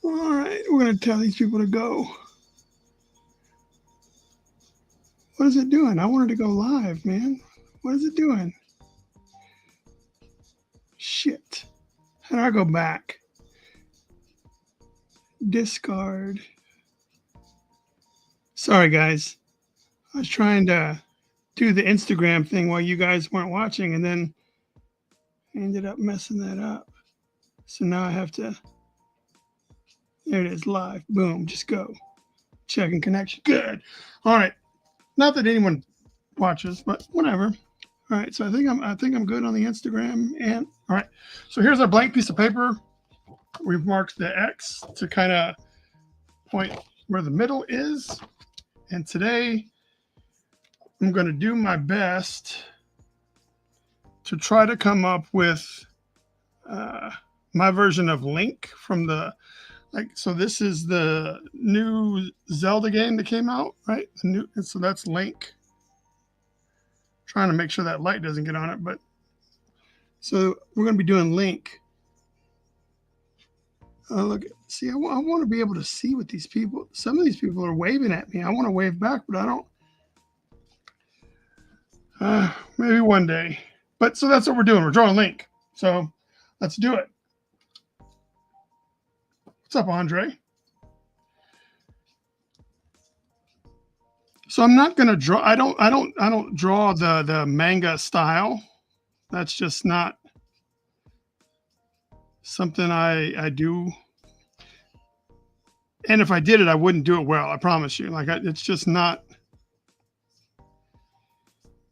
All right, we're going to tell these people to go. What is it doing? I wanted to go live, man. What is it doing? Shit. How do I go back? Discard. Sorry, guys. I was trying to do the Instagram thing while you guys weren't watching, and then I ended up messing that up. So now I have to... There it is, live. Boom, just go. Checking connection. Good. All right. Not that anyone watches, but whatever. All right. So I think I'm good on the Instagram. And all right. So here's a blank piece of paper. We've marked the X to kind of point where the middle is. And today I'm going to do my best to try to come up with my version of Link from the... so this is the new Zelda game that came out, right? So that's Link. Trying to make sure that light doesn't get on it, but so we're going to be doing Link. Look, see, I want to be able to see what these people. Some of these people are waving at me. I want to wave back, but I don't. Maybe one day. But so that's what we're doing. We're drawing Link. So let's do it. What's up, Andre? So I'm not going to draw. I don't draw the manga style. That's just not something I do. And if I did it, I wouldn't do it well. I promise you. It's just not.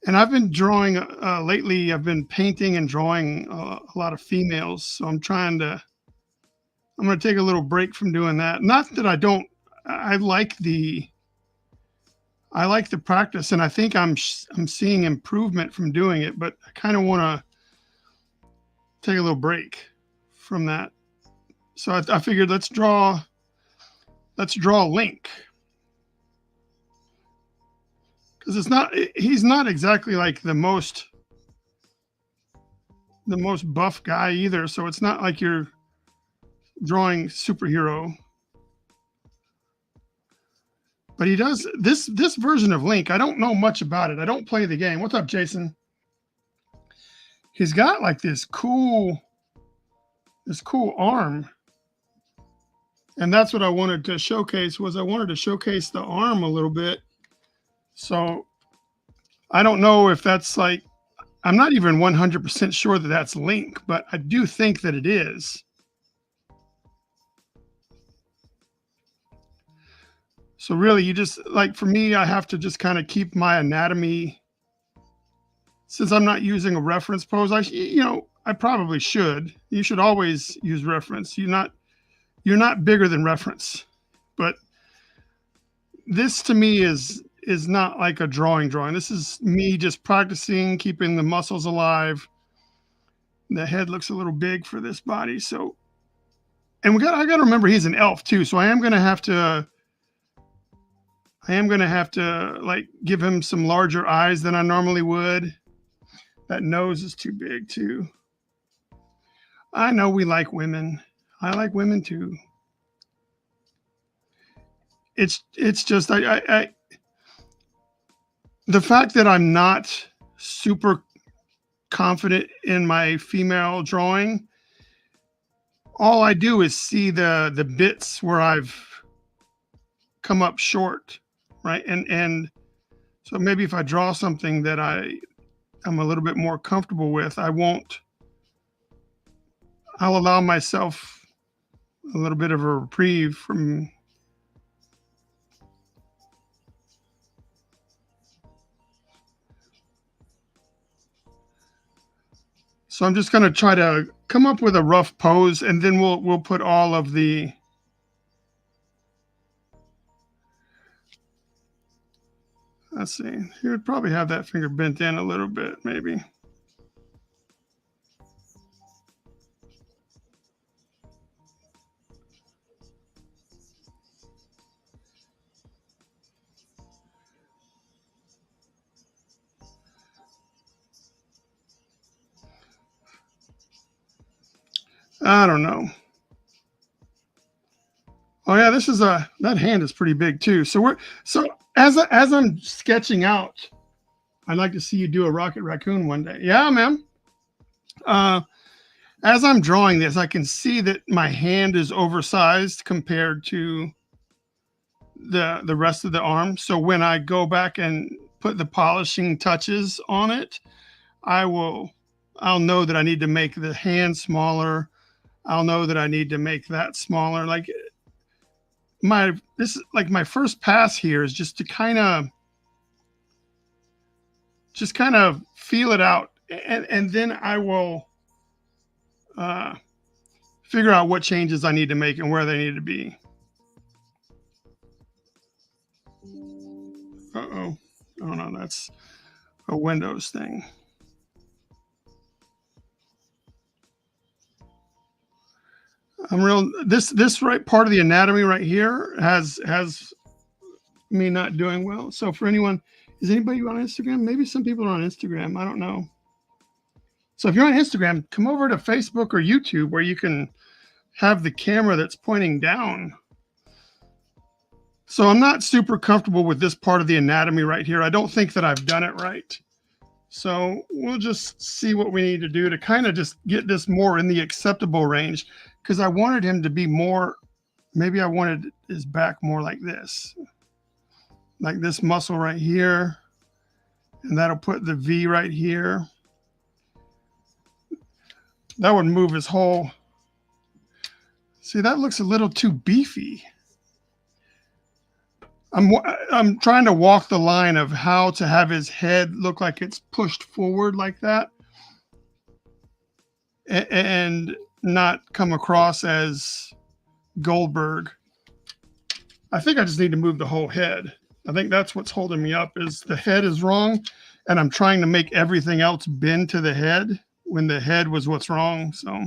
And I've been drawing lately. I've been painting and drawing a lot of females. So I'm going to take a little break from doing that. Not that I don't. I like the practice, and I think I'm seeing improvement from doing it. But I kind of want to take a little break from that. So I figured let's draw Link, because he's not exactly like the most buff guy either. So it's not like you're drawing superhero, but he does this version of Link. I don't know much about it. I don't play the game. What's up, Jason? He's got like this cool arm, and that's what I wanted to showcase. I wanted to showcase the arm a little bit. So I don't know if that's like, I'm not even 100% sure that that's Link, but I do think that it is. So really, you just, like, for me, I have to just kind of keep my anatomy. Since I'm not using a reference pose, I probably should. You should always use reference. You're not bigger than reference. But this to me is not like a drawing. This is me just practicing, keeping the muscles alive. The head looks a little big for this body. So, and I got to remember he's an elf too. So I am going to have to like give him some larger eyes than I normally would. That nose is too big too. I know we like women. I like women too. It's just the fact that I'm not super confident in my female drawing. All I do is see the bits where I've come up short, right? And so maybe if I draw something that I'm a little bit more comfortable with, I'll allow myself a little bit of a reprieve from. So I'm just going to try to come up with a rough pose, and then we'll put all of the. Let's see. He would probably have that finger bent in a little bit, maybe. I don't know. Oh yeah, that hand is pretty big too. So as I'm sketching out, I'd like to see you do a rocket raccoon one day. Yeah, man. Uh, as I'm drawing this, I can see that my hand is oversized compared to the rest of the arm. So when I go back and put the polishing touches on it, I'll know that I need to make the hand smaller. I'll know that I need to make that smaller. Like my first pass here is just to kind of feel it out, and then I will figure out what changes I need to make and where they need to be. Uh-oh. Oh no, that's a Windows thing. This right part of the anatomy right here has me not doing well. So for anyone, is anybody on Instagram? Maybe some people are on Instagram. I don't know. So if you're on Instagram, come over to Facebook or YouTube where you can have the camera that's pointing down. So I'm not super comfortable with this part of the anatomy right here. I don't think that I've done it right. So we'll just see what we need to do to kind of just get this more in the acceptable range, because I wanted him to be more, maybe I wanted his back more like this muscle right here. And that'll put the V right here. That would move his whole. See, that looks a little too beefy. I'm trying to walk the line of how to have his head look like it's pushed forward like that, and not come across as Goldberg. I think I just need to move the whole head. I think that's what's holding me up, is the head is wrong, and I'm trying to make everything else bend to the head when the head was what's wrong. So,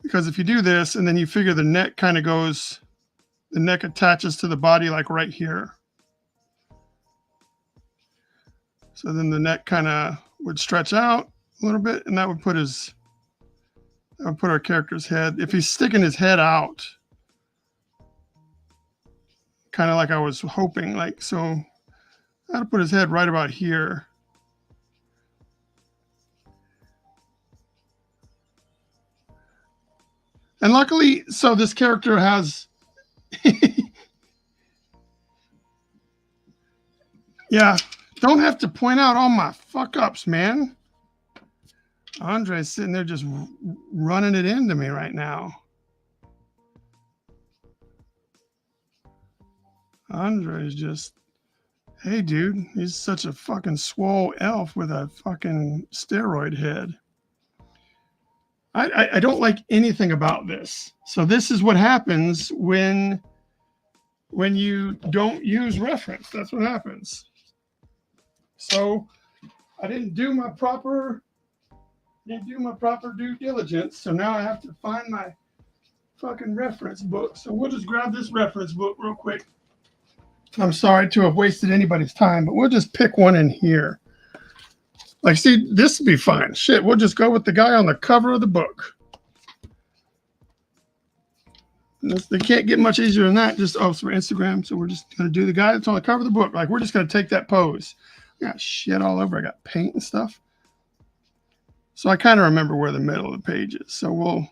because if you do this and then you figure the neck kind of goes, the neck attaches to the body like right here. So then the neck kind of would stretch out a little bit, and that would put our character's head. If he's sticking his head out, kind of like I was hoping, like so, I had to put his head right about here. And luckily, so this character has. Yeah, don't have to point out all my fuck ups, man. Andre's sitting there just running it into me right now. Andre's just, hey, dude, he's such a fucking swole elf with a fucking steroid head. I don't like anything about this. So this is what happens when you don't use reference. That's what happens. So I didn't do my proper due diligence. So now I have to find my fucking reference book. So we'll just grab this reference book real quick. I'm sorry to have wasted anybody's time, but we'll just pick one in here. Like, see, this would be fine. Shit, we'll just go with the guy on the cover of the book. They can't get much easier than that. Just, oh, it's for Instagram. So we're just going to do the guy that's on the cover of the book. Like, we're just going to take that pose. I got shit all over. I got paint and stuff. So I kind of remember where the middle of the page is. So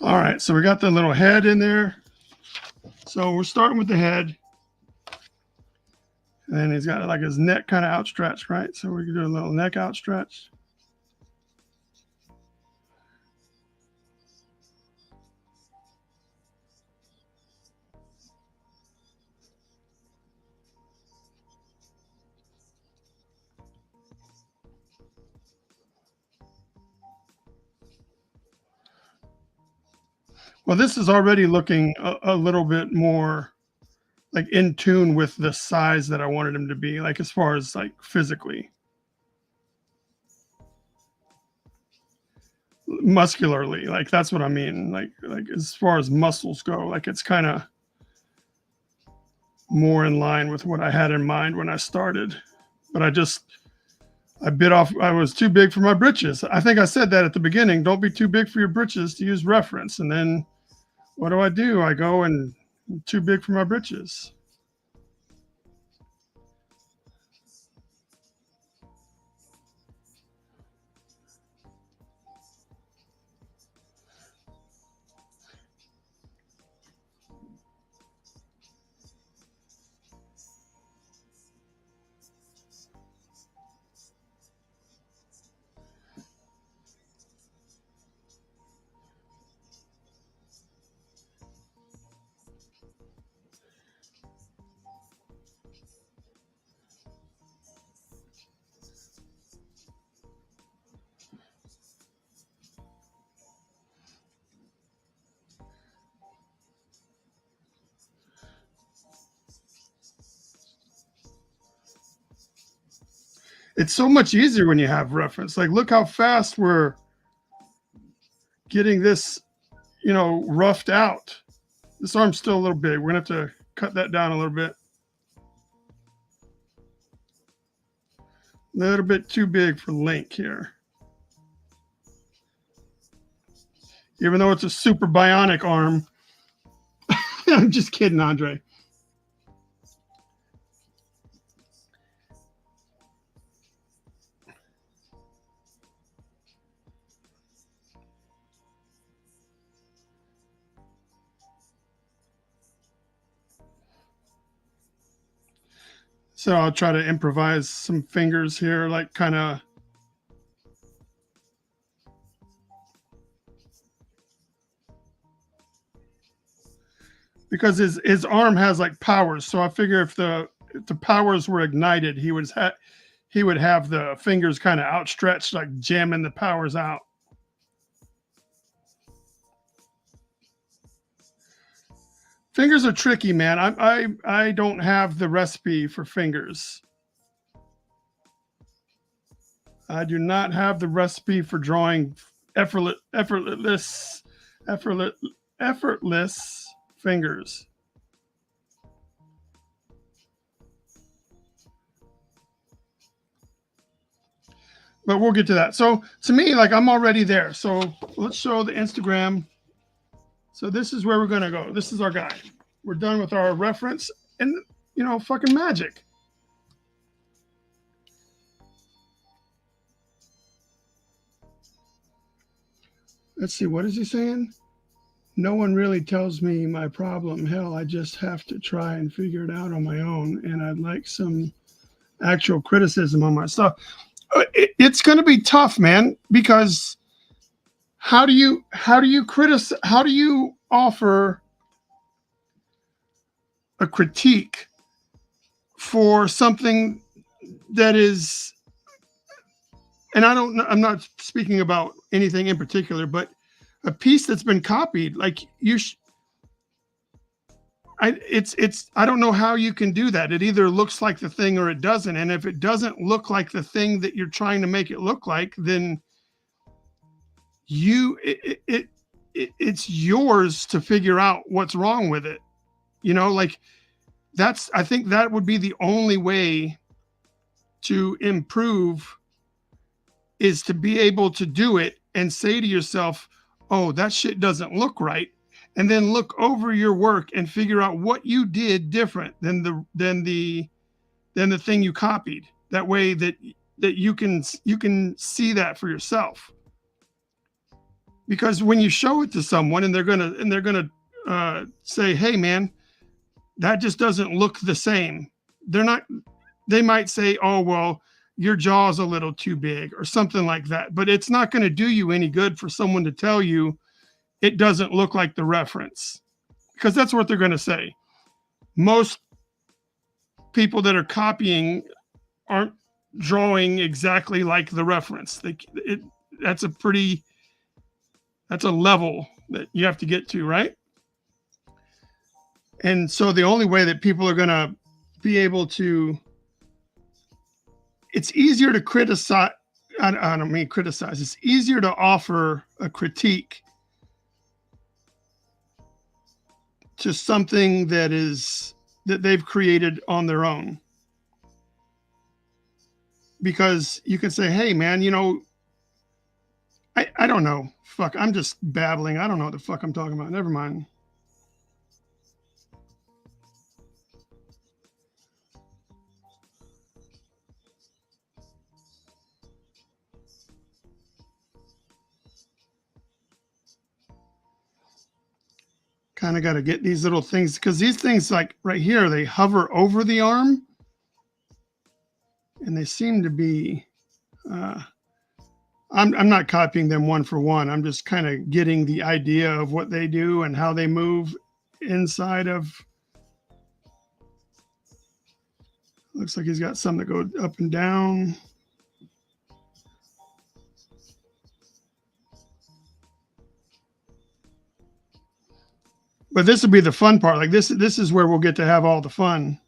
All right, so we got the little head in there. So we're starting with the head. And then he's got like his neck kind of outstretched, right? So we can do a little neck outstretch. Well, this is already looking a little bit more like in tune with the size that I wanted him to be, like as far as like physically, muscularly, like that's what I mean. Like as far as muscles go, like it's kind of more in line with what I had in mind when I started. But I bit off. I was too big for my britches. I think I said that at the beginning. Don't be too big for your britches, to use reference. And then what do? I go and too big for my britches. It's so much easier when you have reference. Like, look how fast we're getting this, roughed out. This arm's still a little big. We're going to have to cut that down a little bit. A little bit too big for Link here. Even though it's a super bionic arm. I'm just kidding, Andre. So I'll try to improvise some fingers here, like kind of. Because his arm has like powers, so I figure if the powers were ignited, he would have the fingers kind of outstretched, like jamming the powers out. Fingers are tricky, man. I don't have the recipe for fingers. I do not have the recipe for drawing effortless fingers. But we'll get to that. So to me, like I'm already there. So let's show the Instagram. So this is where we're gonna go. This is our guy. We're done with our reference, and fucking magic. Let's see, what is he saying? No one really tells me my problem. Hell, I just have to try and figure it out on my own. And I'd like some actual criticism on my stuff. It's going to be tough, man, because how do you criticize? How do you offer a critique for something that is? And I'm not speaking about anything in particular, but a piece that's been copied, like I don't know how you can do that. It either looks like the thing or it doesn't. And if it doesn't look like the thing that you're trying to make it look like, then it's yours to figure out what's wrong with it. Like I think that would be the only way to improve, is to be able to do it and say to yourself, oh, that shit doesn't look right. And then look over your work and figure out what you did different than the thing you copied. That way that you can see that for yourself. Because when you show it to someone and they're gonna say, "Hey, man, that just doesn't look the same." They're not. They might say, "Oh, well, your jaw's a little too big," or something like that. But it's not going to do you any good for someone to tell you it doesn't look like the reference, because that's what they're going to say. Most people that are copying aren't drawing exactly like the reference. That's a level that you have to get to, right? And so the only way that people are going to be able to, it's easier to criticize. I don't mean criticize. It's easier to offer a critique to something that they've created on their own. Because you can say, "Hey, man, I don't know. Fuck, I'm just babbling. I don't know what the fuck I'm talking about. Never mind." Kind of got to get these little things, because these things, like right here, they hover over the arm and they seem to be, I'm not copying them one for one. I'm just kind of getting the idea of what they do and how they move inside of. Looks like he's got some that go up and down. But this will be the fun part. Like this is where we'll get to have all the fun.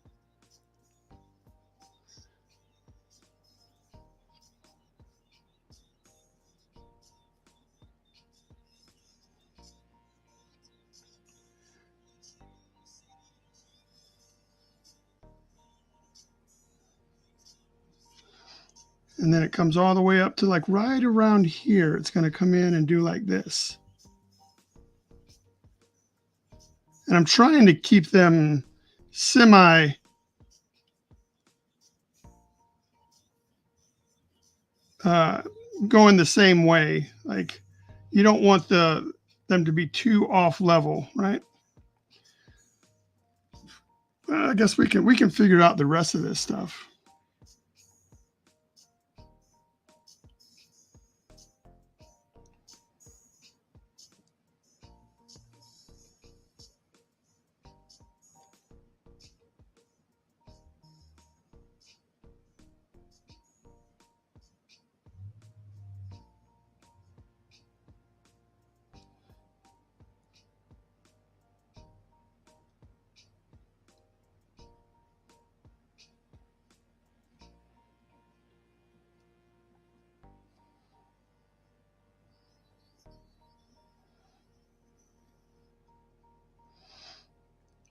And then it comes all the way up to like right around here. It's going to come in and do like this. And I'm trying to keep them semi going the same way. Like you don't want them to be too off level, right? I guess we can figure out the rest of this stuff.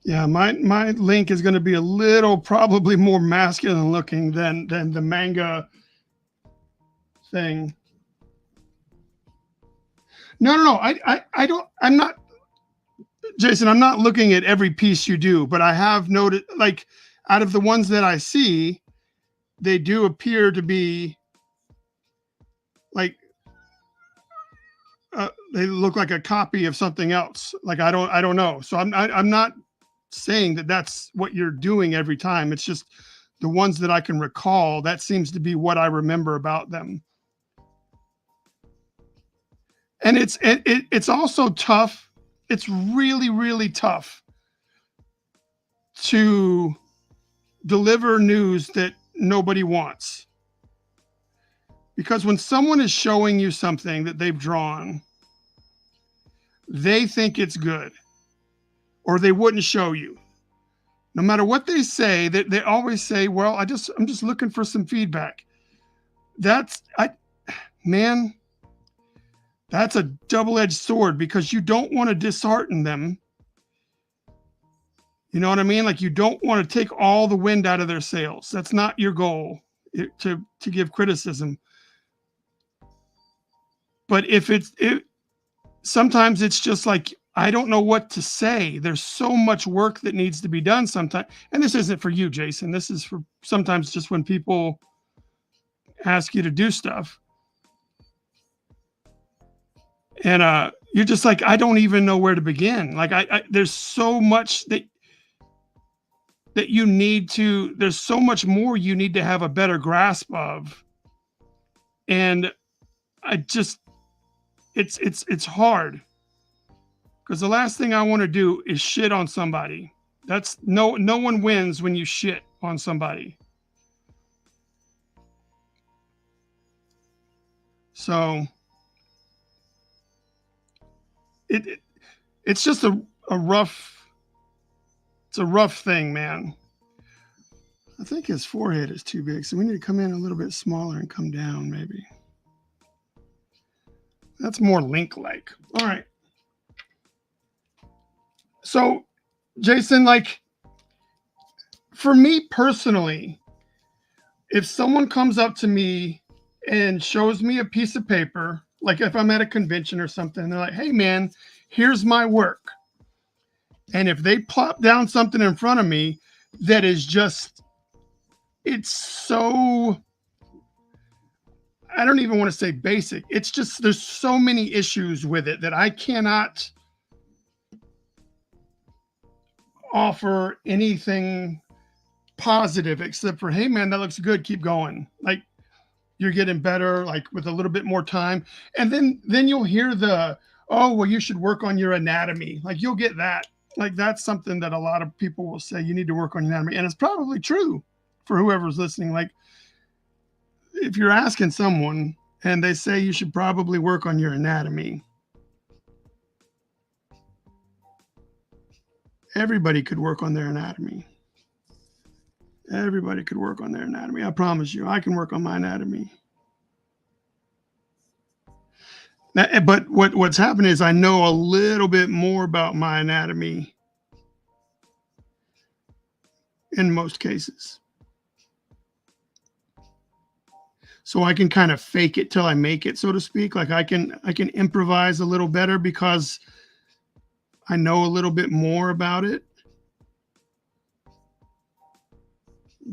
Yeah, my link is going to be a little probably more masculine looking than the manga thing. No. I don't. I'm not, Jason. I'm not looking at every piece you do, but I have noted, like, out of the ones that I see, they do appear to be like they look like a copy of something else. Like I don't know. So I'm not saying that that's what you're doing every time. It's just the ones that I can recall. That seems to be what I remember about them. And it's also tough. It's really tough to deliver news that nobody wants. Because when someone is showing you something that they've drawn, they think it's good, or they wouldn't show you. No matter what they say, they always say, "Well, I'm just looking for some feedback." Man, that's a double-edged sword, because you don't want to dishearten them. You know what I mean? Like you don't want to take all the wind out of their sails. That's not your goal, to give criticism. But sometimes it's just like, I don't know what to say. There's so much work that needs to be done sometimes. And this isn't for you, Jason. This is for sometimes just when people ask you to do stuff. And you're just like, I don't even know where to begin. Like there's so much that you need to, there's so much more you need to have a better grasp of. And I just, it's hard, because the last thing I want to do is shit on somebody. That's no one wins when you shit on somebody. So it's just a rough, it's a rough thing, man. I think his forehead is too big, so we need to come in a little bit smaller and come down, maybe. That's more Link-like. All right. So, Jason, like, for me personally, if someone comes up to me and shows me a piece of paper, like if I'm at a convention or something, they're like, hey, man, here's my work. And if they plop down something in front of me that is just, it's so, I don't even want to say basic. It's just, there's so many issues with it that I cannot offer anything positive except for, hey, man, that looks good. Keep going. Like, you're getting better, like with a little bit more time. And then you'll hear the, oh, well, you should work on your anatomy. Like, you'll get that. Like, that's something that a lot of people will say, you need to work on your anatomy. And it's probably true for whoever's listening. Like, if you're asking someone and they say you should probably work on your anatomy, everybody could work on their anatomy. Everybody could work on their anatomy. I promise you, I can work on my anatomy. But what's happened is I know a little bit more about my anatomy in most cases. So I can kind of fake it till I make it, so to speak. Like I can improvise a little better because I know a little bit more about it.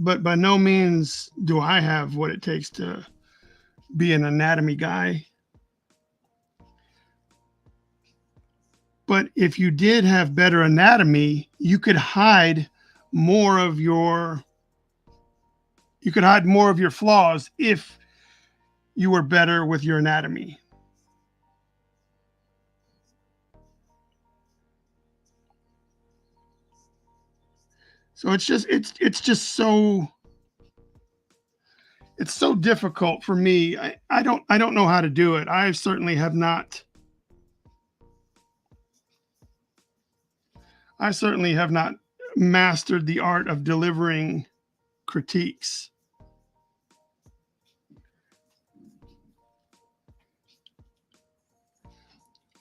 But by no means do I have what it takes to be an anatomy guy. But if you did have better anatomy, you could hide more of your flaws if you were better with your anatomy. So it's just so difficult for me. I don't know how to do it. I certainly have not mastered the art of delivering critiques.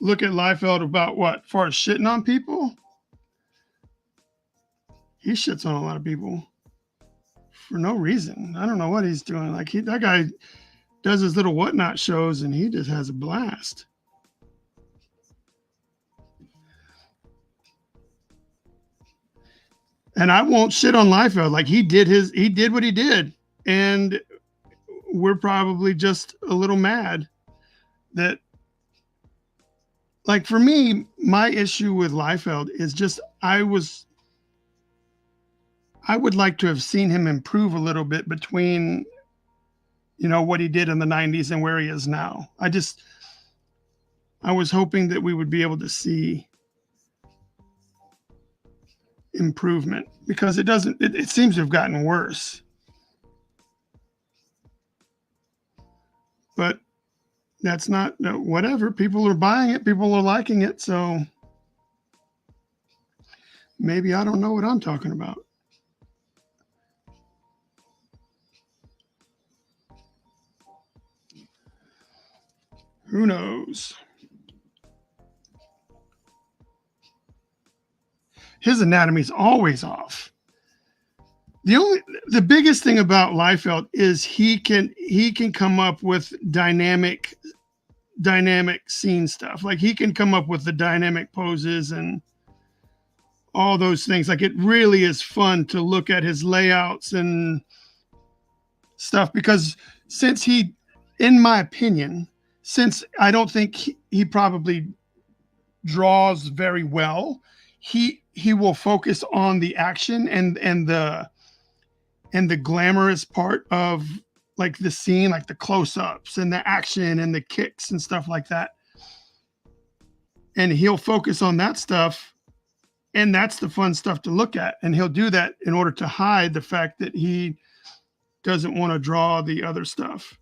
Look at Liefeld about what? Far as shitting on people? He shits on a lot of people for no reason. I don't know what he's doing. Like that guy does his little whatnot shows and he just has a blast. And I won't shit on Liefeld. Like he did what he did. And we're probably just a little mad that, like, for me, my issue with Liefeld is just I would like to have seen him improve a little bit between, what he did in the 90s and where he is now. I was hoping that we would be able to see improvement, because it seems to have gotten worse. But that's not, whatever. People are buying it. People are liking it. So maybe I don't know what I'm talking about. Who knows? His anatomy's always off. The biggest thing about Liefeld is he can come up with dynamic scene stuff. Like he can come up with the dynamic poses and all those things. Like it really is fun to look at his layouts and stuff, because in my opinion, since I don't think he probably draws very well. He will focus on the action and the glamorous part of like the scene, like the close-ups and the action and the kicks and stuff like that. And he'll focus on that stuff, and that's the fun stuff to look at. And he'll do that in order to hide the fact that he doesn't want to draw the other stuff.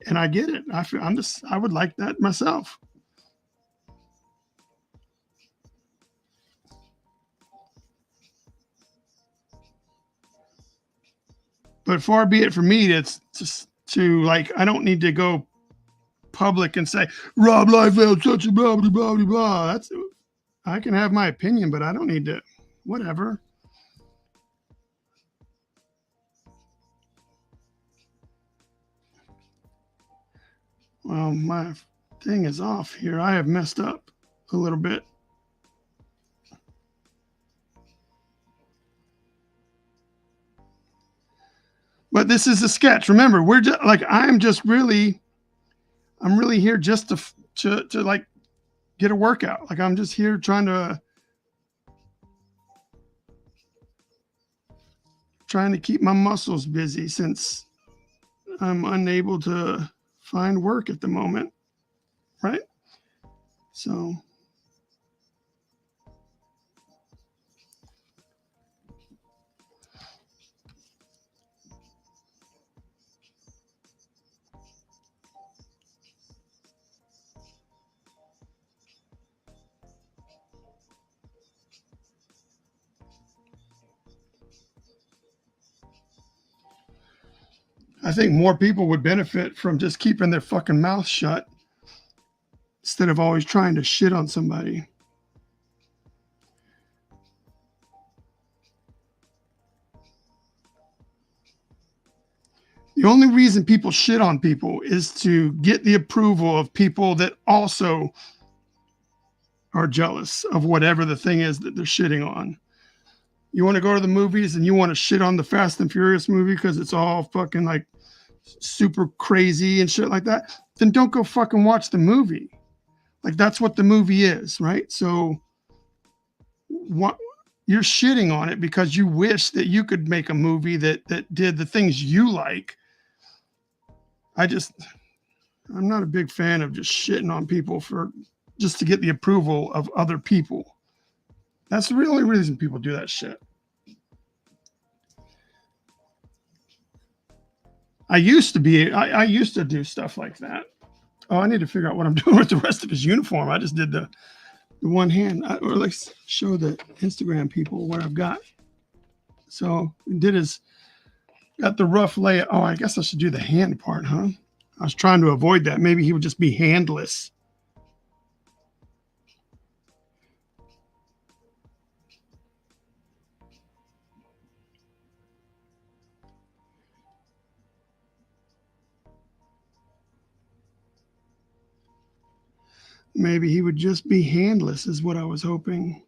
And I get it. I would like that myself. But far be it from me it's just to like, I don't need to go public and say Rob Liefeld such a blah blah blah blah. That's, I can have my opinion, but I don't need to. Whatever. Well, my thing is off here. I have messed up a little bit. But this is a sketch. Remember, we're just like, I'm really here just to like get a workout. Like, I'm just here trying to keep my muscles busy since I'm unable to find work at the moment, right? So I think more people would benefit from just keeping their fucking mouth shut instead of always trying to shit on somebody. The only reason people shit on people is to get the approval of people that also are jealous of whatever the thing is that they're shitting on. You want to go to the movies and you want to shit on the Fast and Furious movie because it's all fucking like super crazy and shit like that, then don't go fucking watch the movie. Like, that's what the movie is, right? So what, you're shitting on it because you wish that you could make a movie that did the things you like. I'm not a big fan of just shitting on people for just to get the approval of other people. That's the only reason people do that shit. I used to do stuff like that. Oh, I need to figure out what I'm doing with the rest of his uniform. I just did the one hand. Or let's show the Instagram people what I've got. So got the rough layout. Oh, I guess I should do the hand part, huh? I was trying to avoid that. Maybe he would just be handless. Maybe he would just be handless is what I was hoping.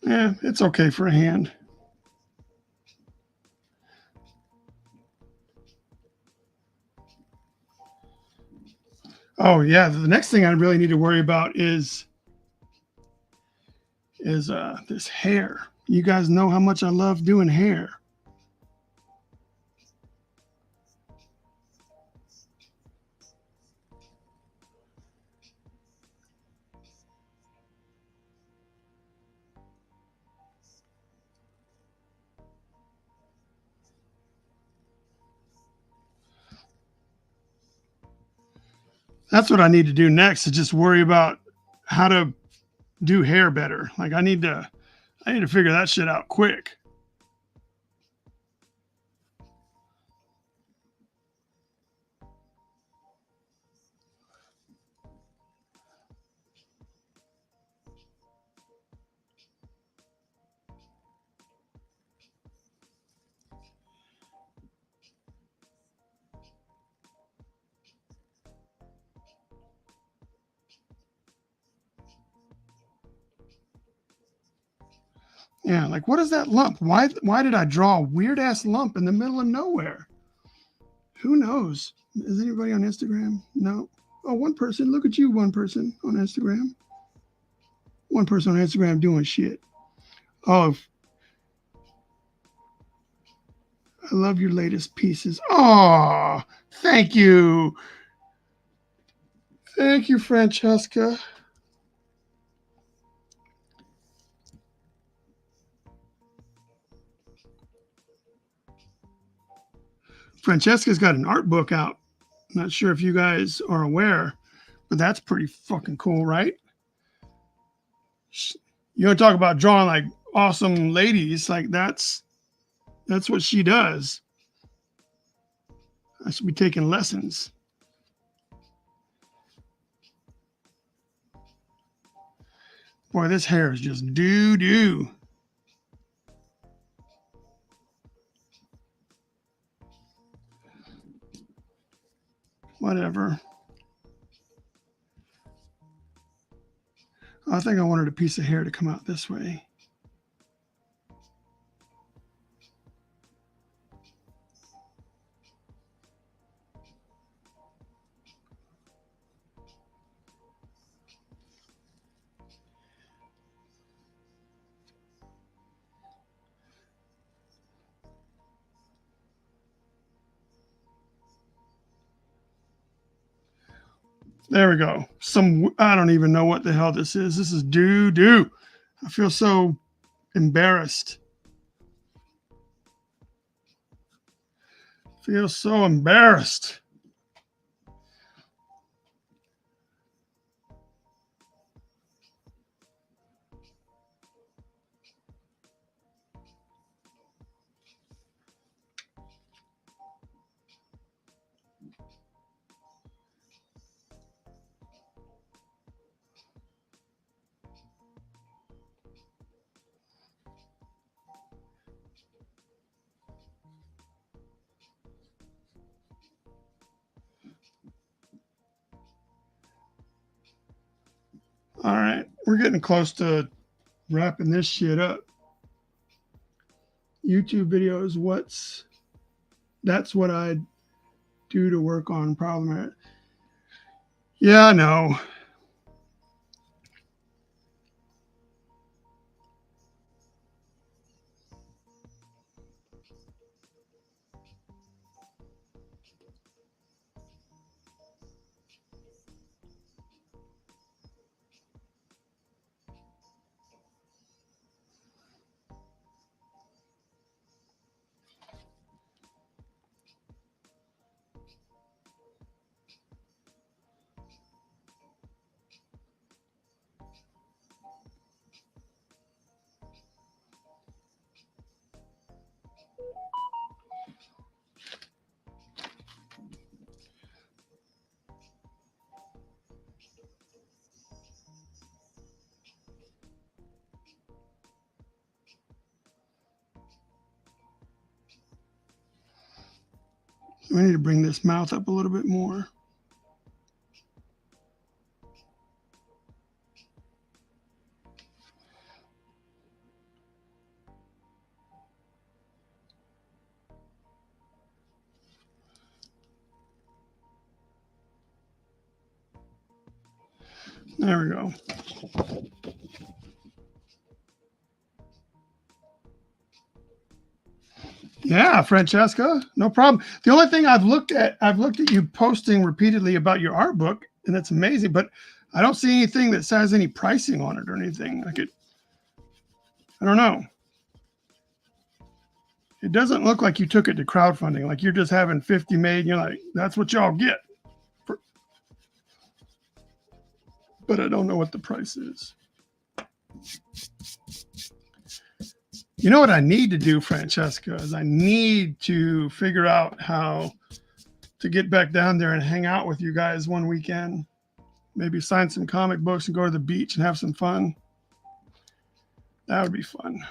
Yeah, it's okay for a hand. Oh yeah, the next thing I really need to worry about is this hair. You guys know how much I love doing hair. That's what I need to do next, is just worry about how to do hair better. Like, I need to figure that shit out quick. Yeah, like what is that lump? Why did I draw a weird ass lump in the middle of nowhere? Who knows? Is anybody on Instagram? No. Oh, one person. Look at you, one person on Instagram. One person on Instagram doing shit. Oh, I love your latest pieces. Oh, thank you. Thank you, Francesca. Francesca's got an art book out. Not sure if you guys are aware, but that's pretty fucking cool, right? You want to talk about drawing like awesome ladies? Like that's what she does. I should be taking lessons. Boy, this hair is just doo-doo. Whatever. I think I wanted a piece of hair to come out this way. There we go. I don't even know what the hell this is. This is doo-doo. I feel so embarrassed. Feel so embarrassed. All right, we're getting close to wrapping this shit up. YouTube videos, that's what I do to work on problem. Yeah, I know. We need to bring this mouth up a little bit more. There we go. Yeah, Francesca, no problem. The only thing I've looked at you posting repeatedly about your art book, and that's amazing, but I don't see anything that says any pricing on it or anything. I don't know. It doesn't look like you took it to crowdfunding. Like you're just having 50 made and you're like, that's what y'all get. But I don't know what the price is. You know what I need to do, Francesca, is I need to figure out how to get back down there and hang out with you guys one weekend. Maybe sign some comic books and go to the beach and have some fun. That would be fun.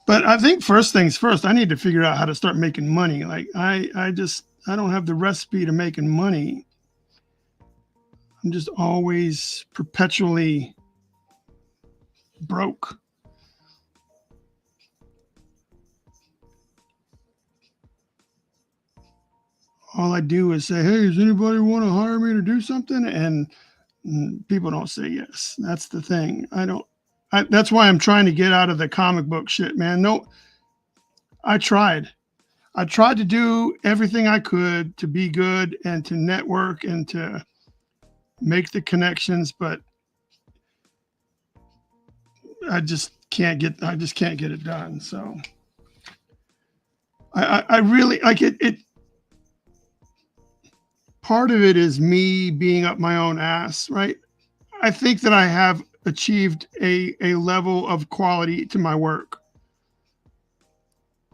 But I think first things first, I need to figure out how to start making money. Like I don't have the recipe to making money. I'm just always perpetually broke. All I do is say, hey, does anybody want to hire me to do something? And people don't say yes. That's the thing. That's why I'm trying to get out of the comic book shit, man. No, I tried to do everything I could to be good and to network and to make the connections, but I just can't get it done. So I really like it. Part of it is me being up my own ass, right? I think that I have achieved a level of quality to my work.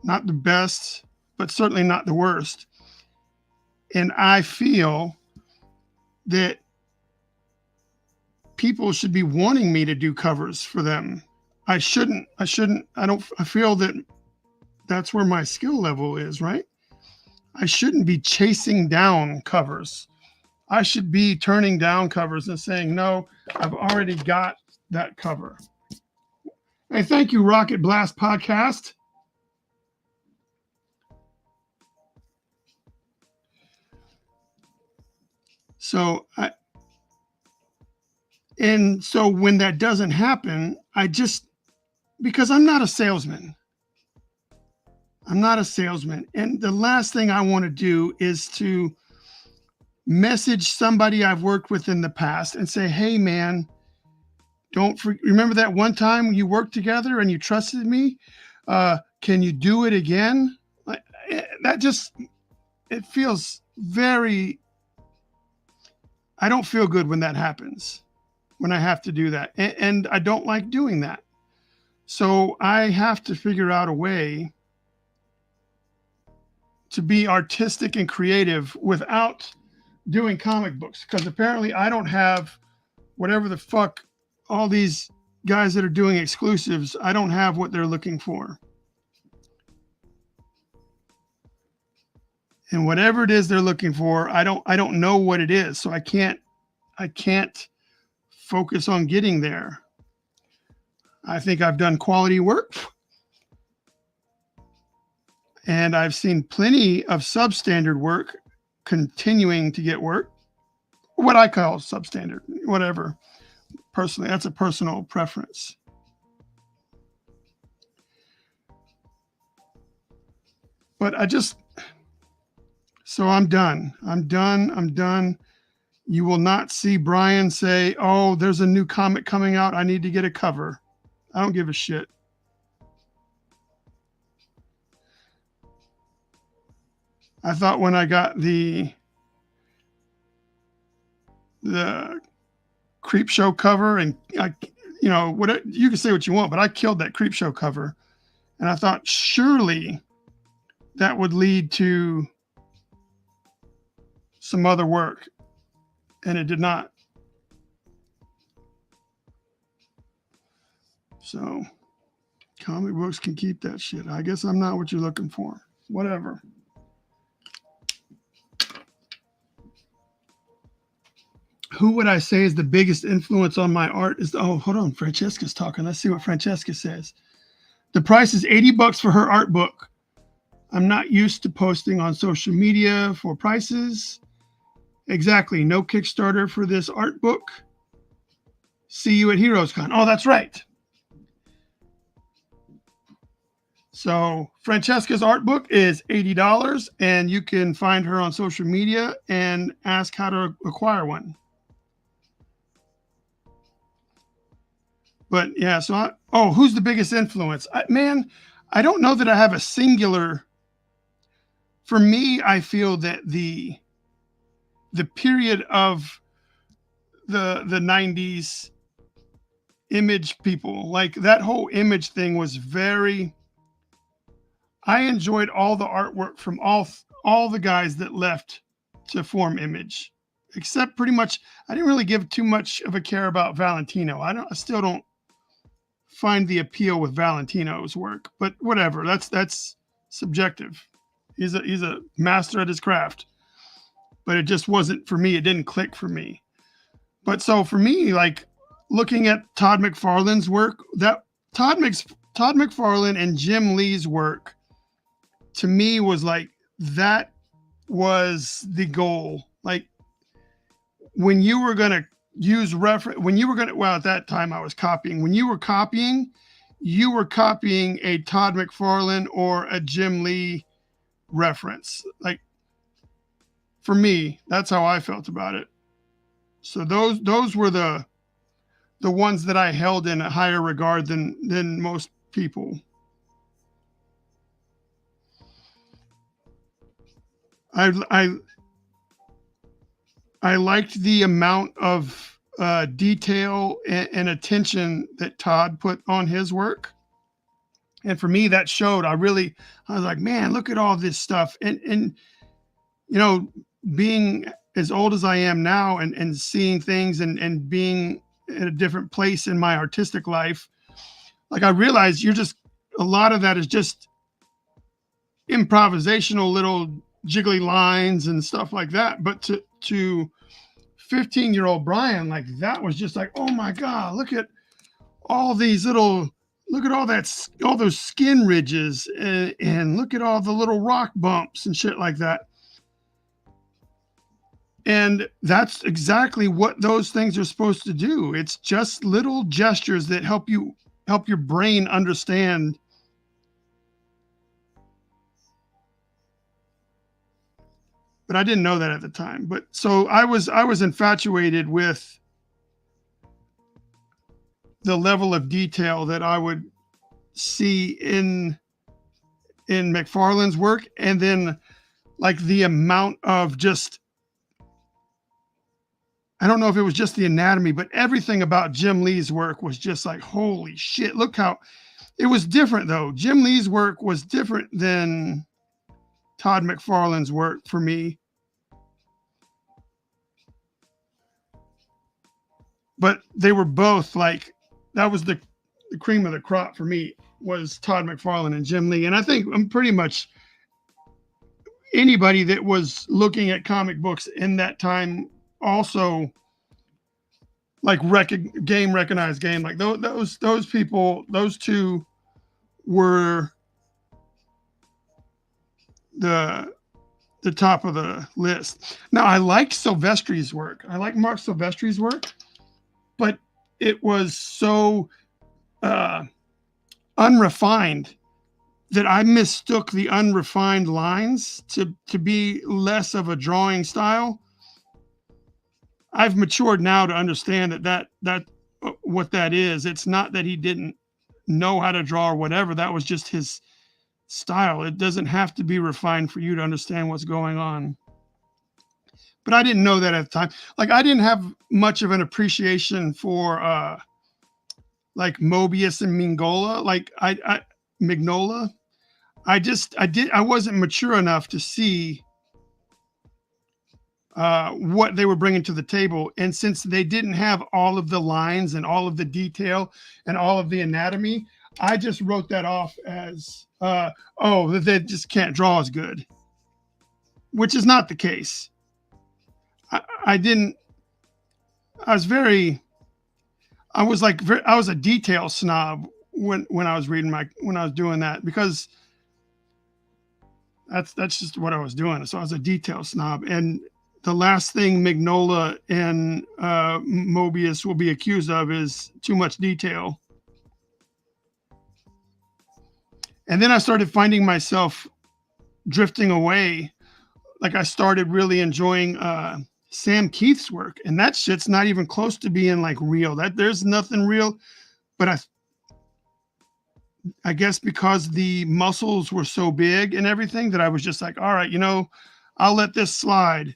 Not the best, but certainly not the worst. And I feel that people should be wanting me to do covers for them. I shouldn't. I feel that that's where my skill level is, right? I shouldn't be chasing down covers. I should be turning down covers and saying, no, I've already got that cover. Hey, thank you, Rocket Blast Podcast. So when that doesn't happen, because I'm not a salesman. And the last thing I want to do is to message somebody I've worked with in the past and say, hey, man, remember that one time you worked together and you trusted me? Can you do it again? It feels very, I don't feel good when that happens, when I have to do that. And I don't like doing that. So I have to figure out a way to be artistic and creative without doing comic books, because apparently I don't have whatever the fuck all these guys that are doing exclusives, I don't have what they're looking for. And whatever it is they're looking for, I don't know what it is. So I can't focus on getting there. I think I've done quality work. And I've seen plenty of substandard work continuing to get work. What I call substandard, whatever. Personally, that's a personal preference. But so I'm done. I'm done. You will not see Bryan say, oh, there's a new comic coming out, I need to get a cover. I don't give a shit. I thought when I got the Creep Show cover, and you can say what you want, but I killed that Creep Show cover. And I thought surely that would lead to some other work. And it did not. So comic books can keep that shit. I guess I'm not what you're looking for. Whatever. Who would I say is the biggest influence on my art? Hold on. Francesca's talking. Let's see what Francesca says. The price is $80 for her art book. I'm not used to posting on social media for prices. Exactly. No Kickstarter for this art book. See you at HeroesCon. Oh, that's right. So Francesca's art book is $80, and you can find her on social media and ask how to acquire one. But yeah, who's the biggest influence? I don't know that I have a singular. For me, I feel that the period of the 90s image people, like that whole image thing was I enjoyed all the artwork from all the guys that left to form Image, except pretty much I didn't really give too much of a care about Valentino. I still don't find the appeal with Valentino's work, but whatever. That's subjective. He's a master at his craft, but it just wasn't for me. It didn't click for me. But so for me, like looking at Todd McFarlane's work, that Todd McFarlane and Jim Lee's work to me was like that was the goal. Like when you were going to use reference, when you were going to, well, at that time I was copying. When you were copying a Todd McFarlane or a Jim Lee reference. Like for me, that's how I felt about it. So those were the ones that I held in a higher regard than most people. I liked the amount of detail and attention that Todd put on his work, and for me that showed. I was like, man, look at all this stuff, and you know, being as old as I am now and seeing things and being in a different place in my artistic life, like I realized a lot of that is just improvisational little jiggly lines and stuff like that. But to 15-year-old Bryan, like that was just like, oh my God, look at all these little, look at all those skin ridges and look at all the little rock bumps and shit like that. And that's exactly what those things are supposed to do. It's just little gestures that help your brain understand. But I didn't know that at the time. But so I was infatuated with the level of detail that I would see in McFarlane's work, and then like the amount of just, I don't know if it was just the anatomy, but everything about Jim Lee's work was just like, holy shit, look how it was different though. Jim Lee's work was different than Todd McFarlane's work for me. But they were both like, that was the cream of the crop for me, was Todd McFarlane and Jim Lee. And I think I'm pretty much anybody that was looking at comic books in that time also like recognized game. Like those people, those two were the top of the list. Now I liked Silvestri's work. I like Mark Silvestri's work, but it was so unrefined that I mistook the unrefined lines to be less of a drawing style. I've matured now to understand that what that is. It's not that he didn't know how to draw or whatever. That was just his style. It doesn't have to be refined for you to understand what's going on. But I didn't know that at the time. Like I didn't have much of an appreciation for like Mobius and Mignola. Like Mignola. I wasn't mature enough to see what they were bringing to the table. And since they didn't have all of the lines and all of the detail and all of the anatomy, I just wrote that off as, they just can't draw as good, which is not the case. I was a detail snob when I was doing that, because that's just what I was doing. So I was a detail snob, and the last thing Mignola and Mobius will be accused of is too much detail. And then I started finding myself drifting away. Like I started really enjoying Sam Keith's work, and that shit's not even close to being like real. That there's nothing real, but I guess because the muscles were so big and everything that I was just like, all right, I'll let this slide.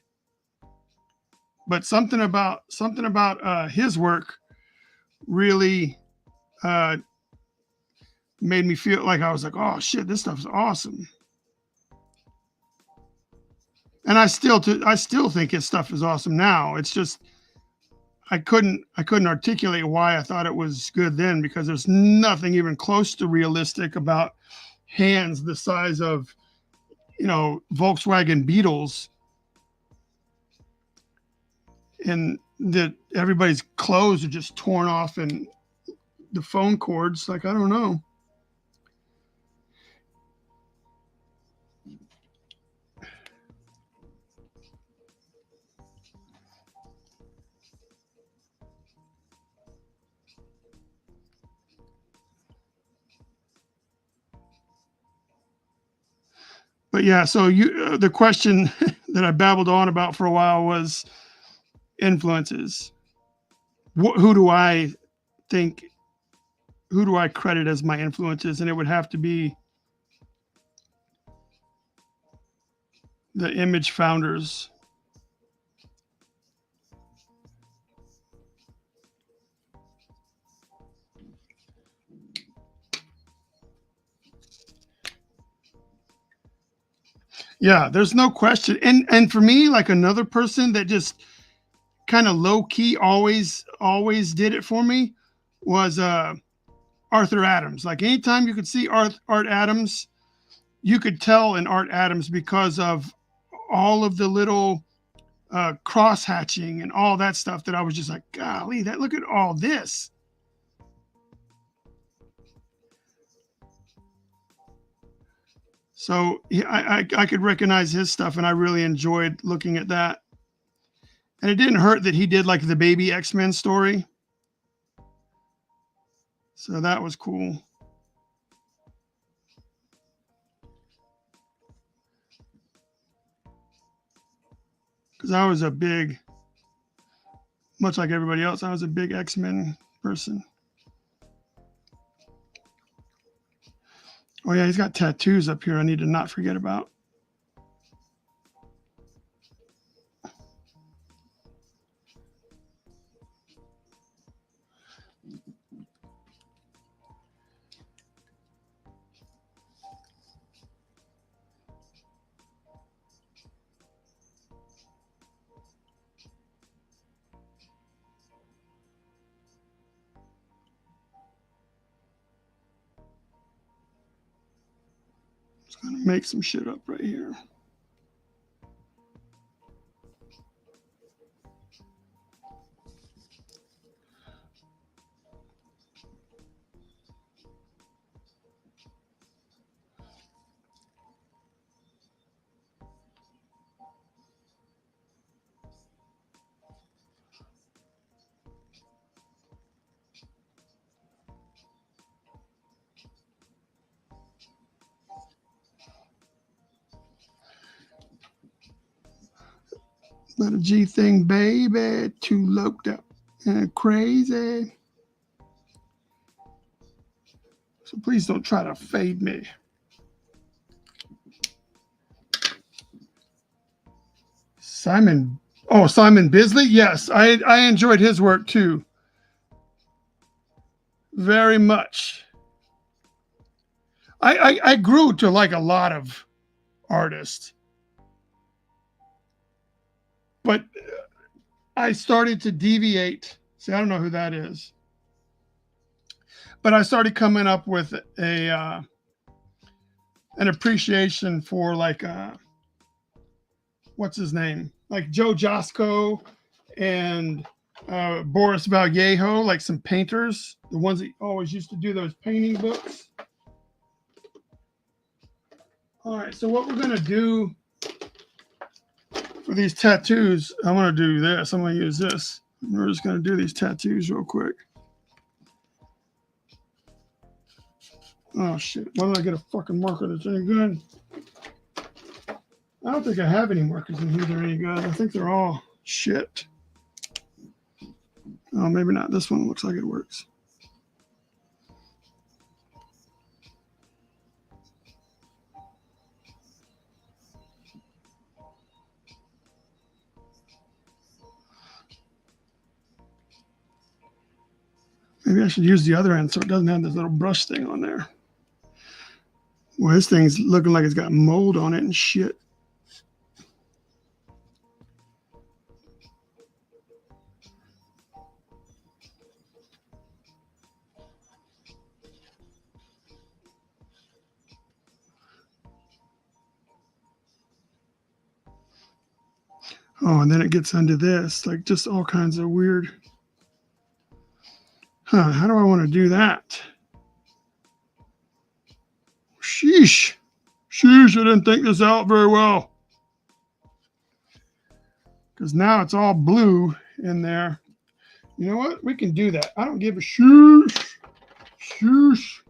But something about his work really made me feel like I was like, oh shit, this stuff's awesome. And I still think his stuff is awesome now. It's just I couldn't articulate why I thought it was good then, because there's nothing even close to realistic about hands the size of Volkswagen Beetles, and that everybody's clothes are just torn off and the phone cords. Like, I don't know. But yeah, so the question that I babbled on about for a while was influences. Who do I think? Who do I credit as my influences? And it would have to be the image founders. Yeah, there's no question. And for me, like another person that just kind of low key always did it for me was Arthur Adams. Like anytime you could see Art Adams, you could tell in Art Adams because of all of the little cross hatching and all that stuff that I was just like, golly, look at all this. So I could recognize his stuff, and I really enjoyed looking at that. And it didn't hurt that he did like the baby X-Men story. So that was cool. Because I was much like everybody else, I was a big X-Men person. Oh yeah, he's got tattoos up here I need to not forget about. Just gonna make some shit up right here. Not a G thing, baby. Too loped up and crazy. So please don't try to fade me. Simon Bisley. Yes, I enjoyed his work too. Very much. I grew to like a lot of artists, but I started to deviate. See, I don't know who that is, but I started coming up with an appreciation for like what's his name, like Joe Josco and Boris Vallejo, like some painters, the ones that always used to do those painting books. All right, so what we're gonna do for these tattoos, I'm gonna do this. I'm gonna use this. We're just gonna do these tattoos real quick. Oh shit! Why don't I get a fucking marker that's any good? I don't think I have any markers in here that are any good. I think they're all shit. Oh, maybe not. This one looks like it works. Maybe I should use the other end so it doesn't have this little brush thing on there. Well, this thing's looking like it's got mold on it and shit. Oh, and then it gets into this, like just all kinds of weird. How do I want to do that? Sheesh. Sheesh, I didn't think this out very well. Because now it's all blue in there. You know what? We can do that. I don't give a shoosh. Shoosh.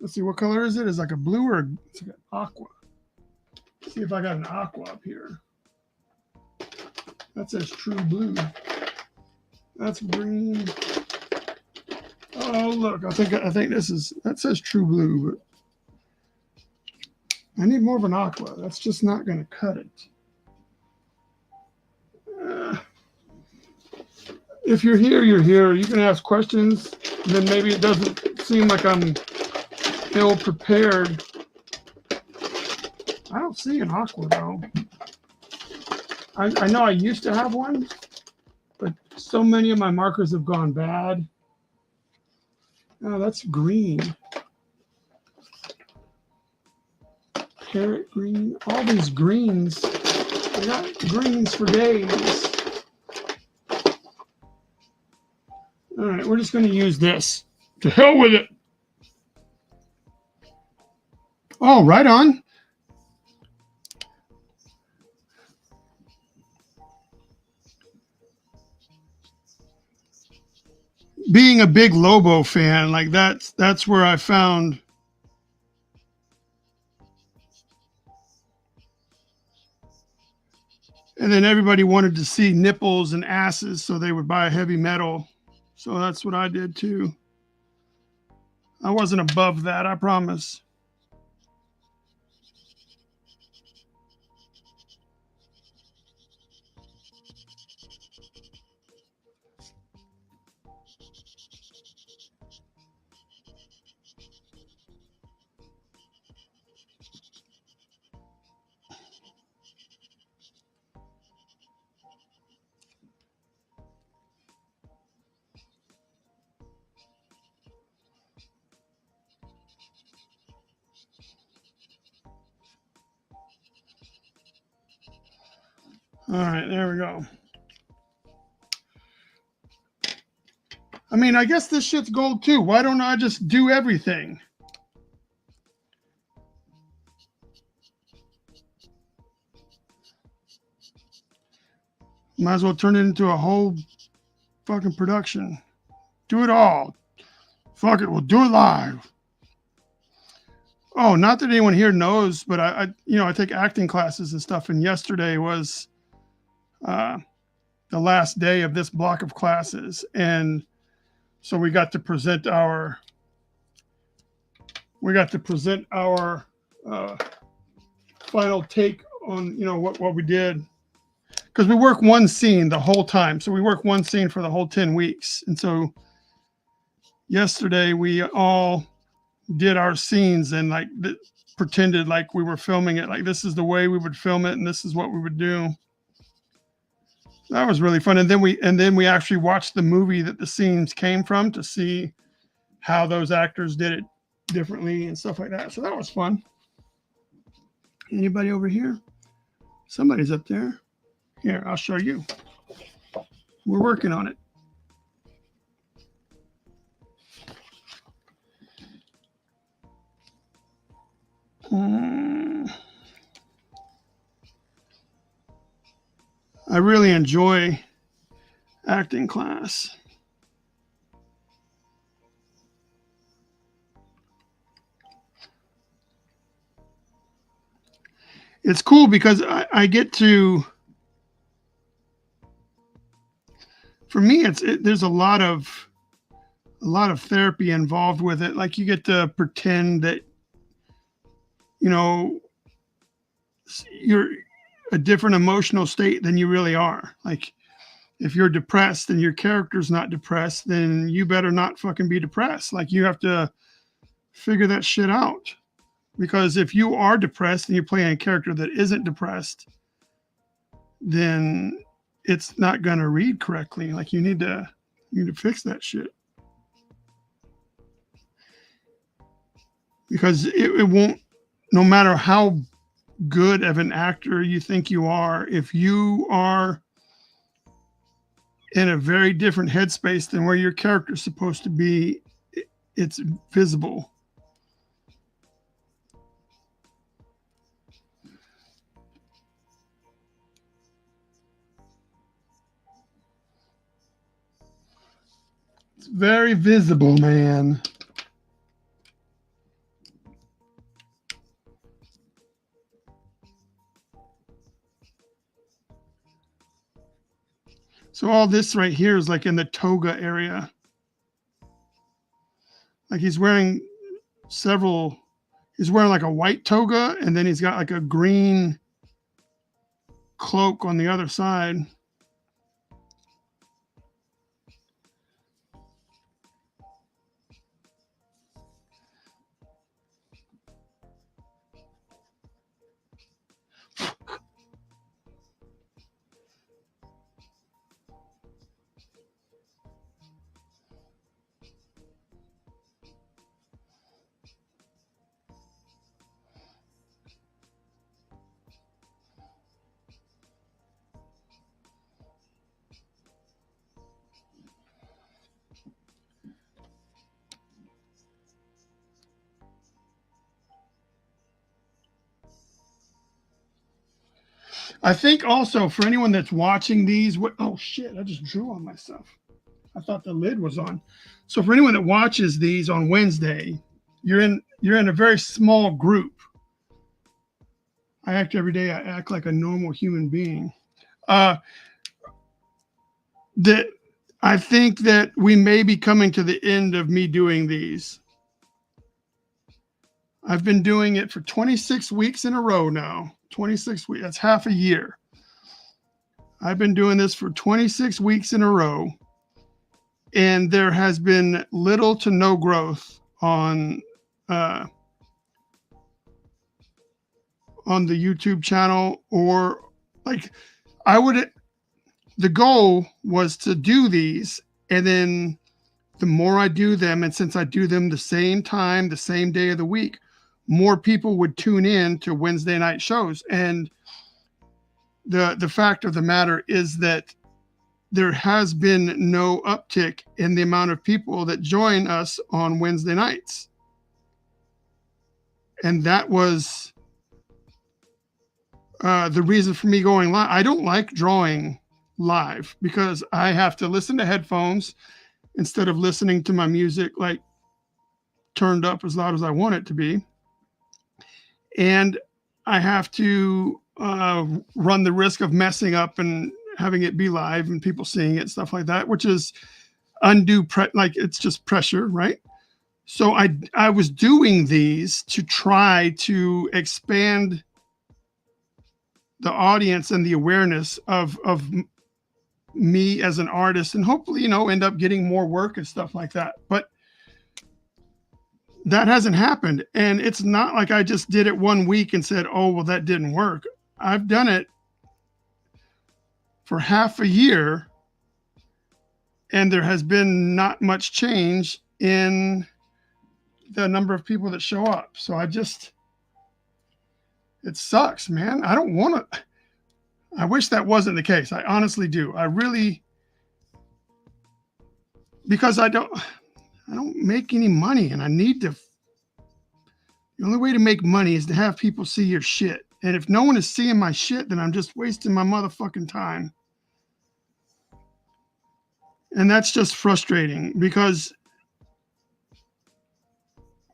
Let's see, what color is it? Is it like a blue or it's like an aqua? Let's see if I got an aqua up here. That says true blue. That's green. Oh, look, I think this is, that says true blue, but I need more of an aqua. That's just not going to cut it. If you're here, you're here. You can ask questions, and then maybe it doesn't seem like I'm ill prepared. I don't see an aqua though. I know I used to have one, but so many of my markers have gone bad. Oh, that's green. Parrot green. All these greens. I got greens for days. All right, we're just going to use this. To hell with it. Oh, right on. Being a big Lobo fan, like that's where I found. And then everybody wanted to see nipples and asses, so they would buy heavy metal. So that's what I did too. I wasn't above that, I promise. All right, there we go. I mean, I guess this shit's gold too. Why don't I just do everything? Might as well turn it into a whole fucking production. Do it all. Fuck it, we'll do it live. Oh, not that anyone here knows, but I take acting classes and stuff, and yesterday was the last day of this block of classes, and so we got to present our final take on what we did, because we work one scene the whole time. So we work one scene for the whole 10 weeks, and so yesterday we all did our scenes and pretended like we were filming it, like this is the way we would film it and this is what we would do. That was really fun. And then we actually watched the movie that the scenes came from to see how those actors did it differently and stuff like that. So that was fun. Anybody over here? Somebody's up there. Here, I'll show you. We're working on it. I really enjoy acting class. It's cool because I get to, for me, there's a lot of therapy involved with it. Like you get to pretend that, you're a different emotional state than you really are. Like if you're depressed and your character's not depressed, then you better not fucking be depressed. Like you have to figure that shit out. Because if you are depressed and you're playing a character that isn't depressed, then it's not going to read correctly. Like you need to fix that shit. Because it won't, no matter how good of an actor you think you are, if you are in a very different headspace than where your character's supposed to be, it's visible. It's very visible, man. So all this right here is like in the toga area. Like he's wearing several, he's wearing like a white toga, and then he's got like a green cloak on the other side. I think also for anyone that's watching these, oh shit, I just drew on myself. I thought the lid was on. So for anyone that watches these on Wednesday, you're in a very small group. I act every day. I act like a normal human being. That I think that we may be coming to the end of me doing these. I've been doing it for 26 weeks in a row now. 26 weeks. That's half a year. I've been doing this for 26 weeks in a row, and there has been little to no growth on the YouTube channel, or like the goal was to do these, and then the more I do them, and since I do them the same time, the same day of the week, more people would tune in to Wednesday night shows. And the fact of the matter is that there has been no uptick in the amount of people that join us on Wednesday nights. And that was the reason for me going live. I don't like drawing live because I have to listen to headphones instead of listening to my music like turned up as loud as I want it to be. And I have to run the risk of messing up and having it be live and people seeing it, stuff like that, which is undue, like it's just pressure, right? So I was doing these to try to expand the audience and the awareness of me as an artist, and hopefully, end up getting more work and stuff like that. But that hasn't happened. And it's not like I just did it 1 week and said, oh, well, that didn't work. I've done it for half a year, and there has been not much change in the number of people that show up. So it sucks, man. I don't want to. I wish that wasn't the case. I honestly do. I really, because I don't make any money, and I need to. The only way to make money is to have people see your shit. And if no one is seeing my shit, then I'm just wasting my motherfucking time. And that's just frustrating because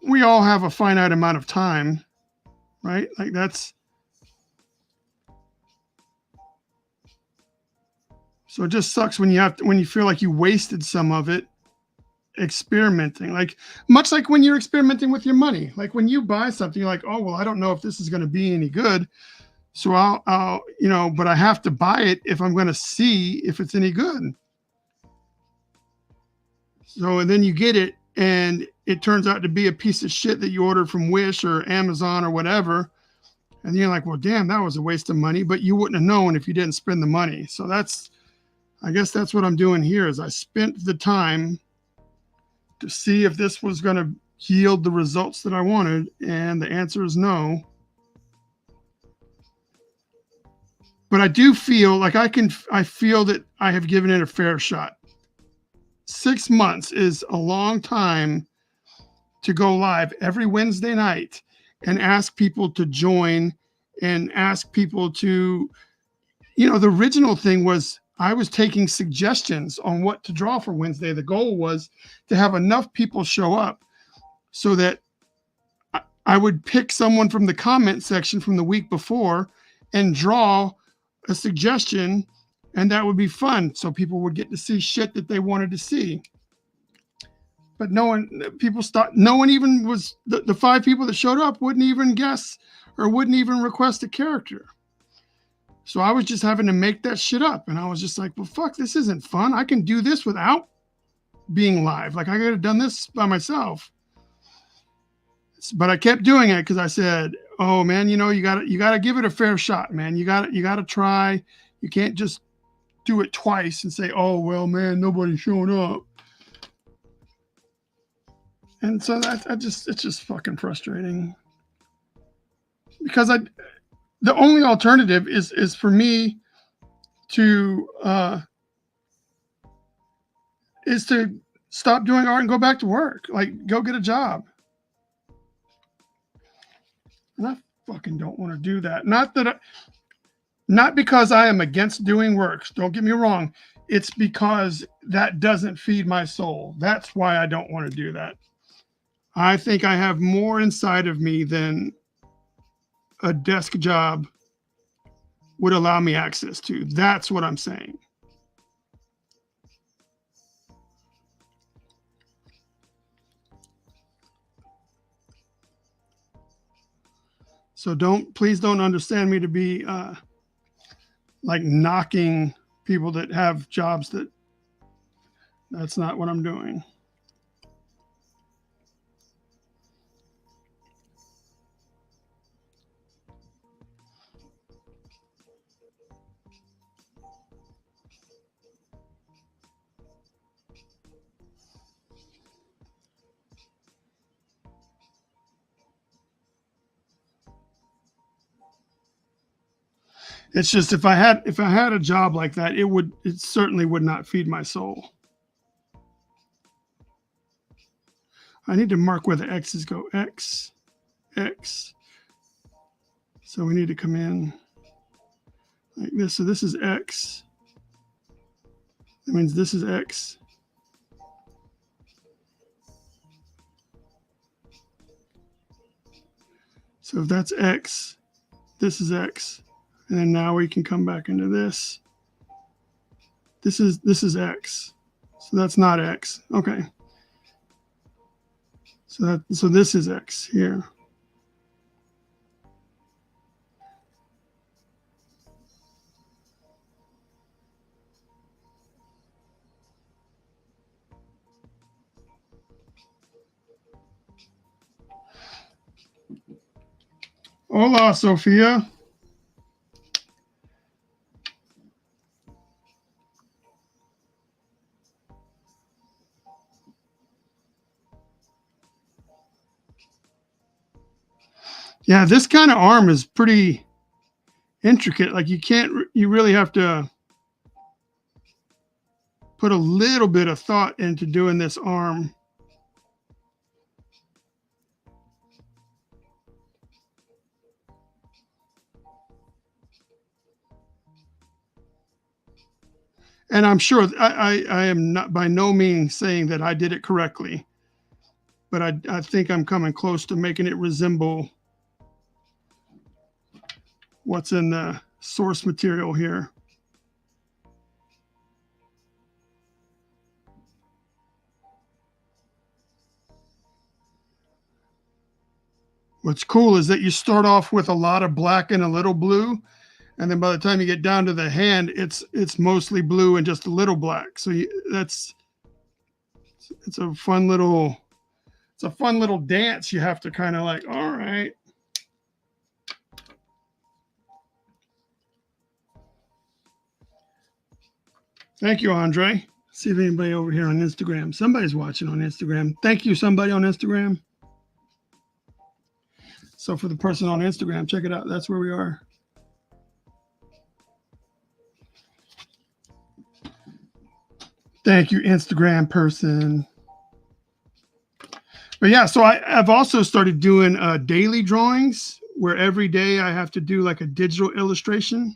we all have a finite amount of time, right? Like so it just sucks when you feel like you wasted some of it experimenting, like much like when you're experimenting with your money. Like when you buy something, you're like, oh, well, I don't know if this is going to be any good. So I'll but I have to buy it if I'm going to see if it's any good. So, and then you get it and it turns out to be a piece of shit that you ordered from Wish or Amazon or whatever. And you're like, well, damn, that was a waste of money, but you wouldn't have known if you didn't spend the money. So I guess that's what I'm doing here is I spent the time to see if this was going to yield the results that I wanted. And the answer is no. But I do feel like I feel that I have given it a fair shot. 6 months is a long time to go live every Wednesday night and ask people to join and ask people to, the original thing was I was taking suggestions on what to draw for Wednesday. The goal was to have enough people show up so that I would pick someone from the comment section from the week before and draw a suggestion, and that would be fun. So people would get to see shit that they wanted to see. But no one even was, the 5 people that showed up wouldn't even guess or wouldn't even request a character. So I was just having to make that shit up. And I was just like, well, fuck, this isn't fun. I can do this without being live. Like I could have done this by myself. But I kept doing it because I said, oh man, you gotta give it a fair shot, man. You gotta try. You can't just do it twice and say, oh well, man, nobody's showing up. And so it's just fucking frustrating. Because the only alternative is for me to stop doing art and go back to work. Like go get a job. And I fucking don't want to do that. Not because I am against doing work. Don't get me wrong. It's because that doesn't feed my soul. That's why I don't want to do that. I think I have more inside of me than a desk job would allow me access to. That's what I'm saying. So please don't understand me to be like knocking people that have jobs. That's not what I'm doing. It's just if I had a job like that, it certainly would not feed my soul. I need to mark where the X's go. X. So we need to come in like this. So this is X. That means this is X. So if that's X, this is X. And then now we can come back into this. This is X. So that's not X. Okay. So this is X here. Hola, Sophia. Yeah, this kind of arm is pretty intricate. Like you really have to put a little bit of thought into doing this arm. And I'm sure I am not by no means saying that I did it correctly, but I think I'm coming close to making it resemble what's in the source material here. What's cool is that you start off with a lot of black and a little blue, and then by the time you get down to the hand, it's mostly blue and just a little black. So it's a fun little dance. You have to kind of like, all right. Thank you, Andre. See if anybody over here on Instagram. Somebody's watching on Instagram. Thank you, somebody on Instagram. So for the person on Instagram, check it out. That's where we are. Thank you, Instagram person. But yeah, so I've also started doing daily drawings where every day I have to do like a digital illustration.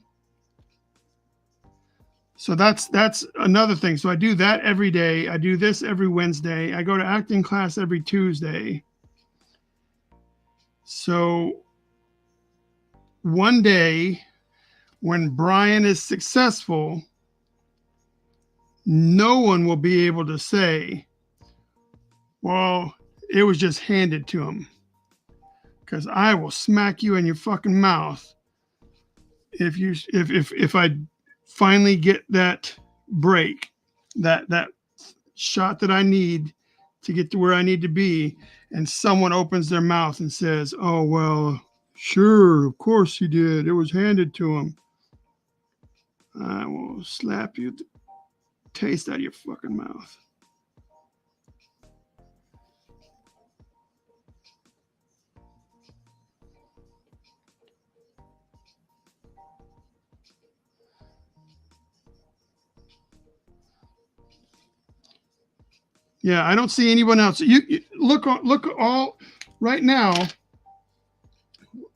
So that's another thing. So I do that every day. I do this every Wednesday. I go to acting class every Tuesday. So one day when Bryan is successful, no one will be able to say, well, it was just handed to him. Because I will smack you in your fucking mouth if I finally get that break, that shot that I need to get to where I need to be, and someone opens their mouth and says, "Oh well, sure, of course he did. It was handed to him." I will slap you the taste out of your fucking mouth. Yeah, I don't see anyone else. You look all right now.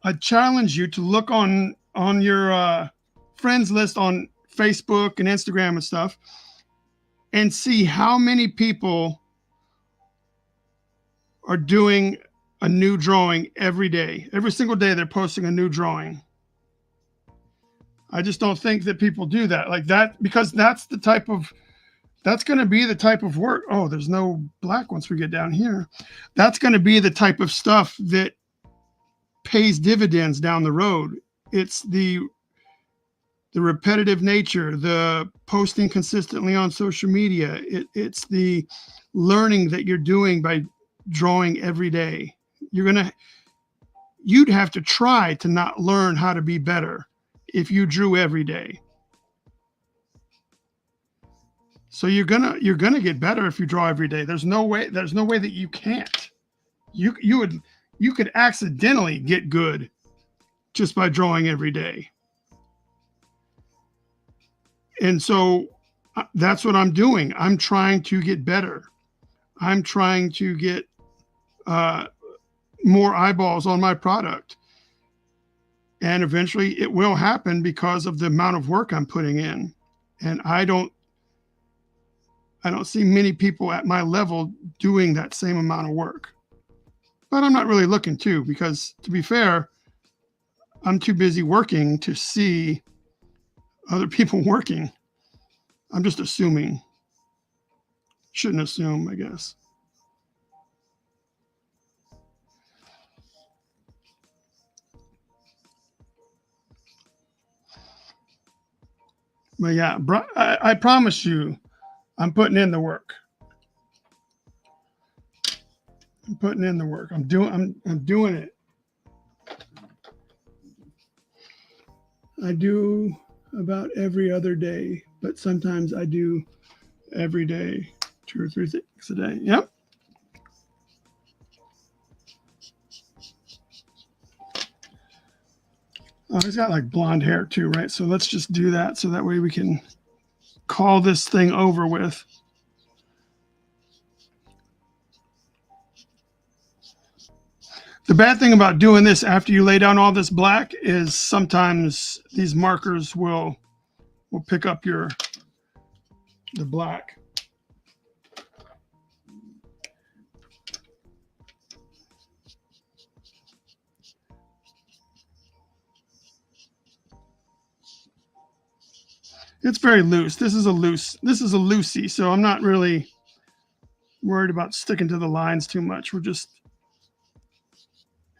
I challenge you to look on your friends list on Facebook and Instagram and stuff, and see how many people are doing a new drawing every day. Every single day they're posting a new drawing. I just don't think that people do that like that, because that's going to be the type of work. Oh, there's no black once we get down here. That's going to be the type of stuff that pays dividends down the road. It's the repetitive nature, the posting consistently on social media. It's the learning that you're doing by drawing every day. You'd have to try to not learn how to be better if you drew every day. So you're gonna get better if you draw every day. There's no way that you can't. You could accidentally get good just by drawing every day. And so that's what I'm doing. I'm trying to get better. I'm trying to get more eyeballs on my product. And eventually it will happen because of the amount of work I'm putting in. And I don't see many people at my level doing that same amount of work. But I'm not really looking to, because to be fair, I'm too busy working to see other people working. I'm just assuming. Shouldn't assume, I guess. But yeah, I promise you, I'm putting in the work. I'm putting in the work. I'm doing it. I do about every other day, but sometimes I do every day, 2 or 3 things a day. Yep. Oh, he's got like blonde hair too, right? So let's just do that so that way we can call this thing over with. The bad thing about doing this after you lay down all this black is sometimes these markers will pick up the black. It's very loose. This is a loosey, so I'm not really worried about sticking to the lines too much.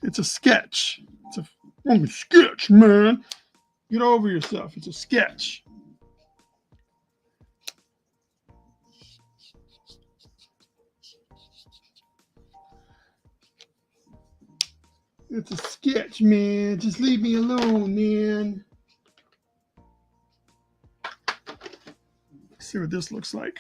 It's a sketch. It's a sketch, man. Get over yourself. It's a sketch. It's a sketch, man. Just leave me alone, man. Let's see what this looks like.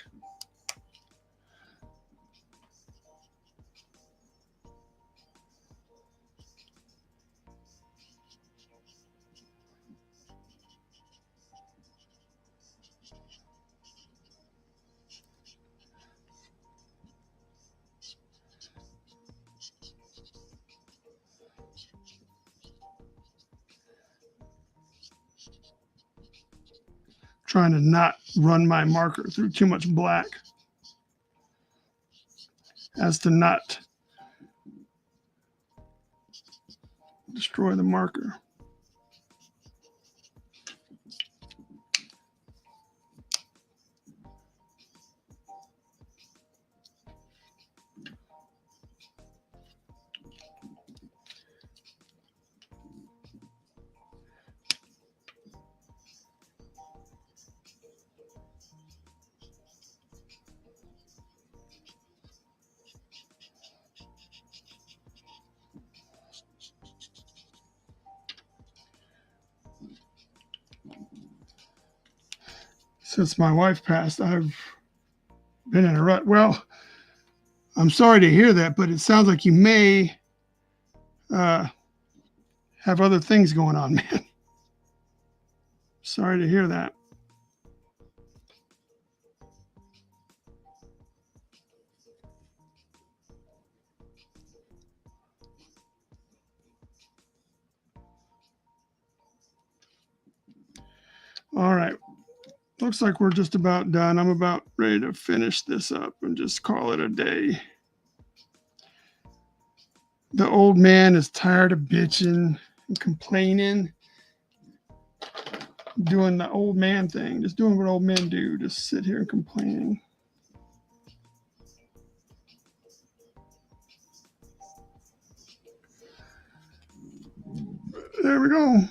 trying to not run my marker through too much black as to not destroy the marker. Since my wife passed, I've been in a rut. Well, I'm sorry to hear that, but it sounds like you may have other things going on, man. Sorry to hear that. All right. Looks like we're just about done. I'm about ready to finish this up and just call it a day. The old man is tired of bitching and complaining, doing the old man thing, just doing what old men do, just sit here and complaining. There we go.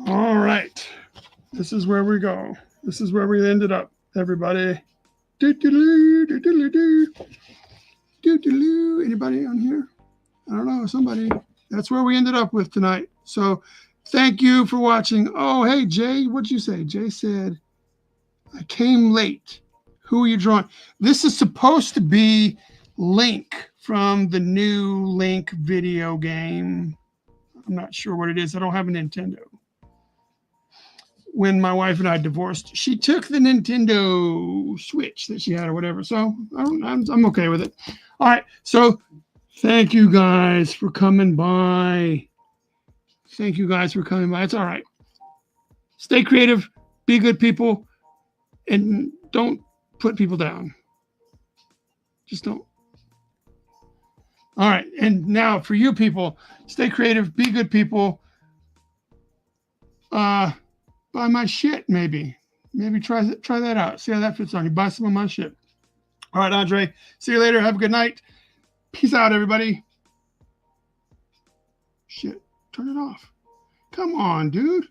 All right. This is where we go. This is where we ended up, everybody. Anybody on here? I don't know. Somebody. That's where we ended up with tonight. So thank you for watching. Oh, hey, Jay. What'd you say? Jay said, I came late. Who are you drawing? This is supposed to be Link from the new Link video game. I'm not sure what it is. I don't have a Nintendo. When my wife and I divorced, she took the Nintendo Switch that she had or whatever. So I'm okay with it. All right. So thank you guys for coming by. Thank you guys for coming by. It's all right. Stay creative. Be good people. And don't put people down. Just don't. All right. And now for you people, stay creative. Be good people. Buy my shit, maybe. Maybe try that out. See how that fits on you. Buy some of my shit. All right, Andre. See you later. Have a good night. Peace out, everybody. Shit. Turn it off. Come on, dude.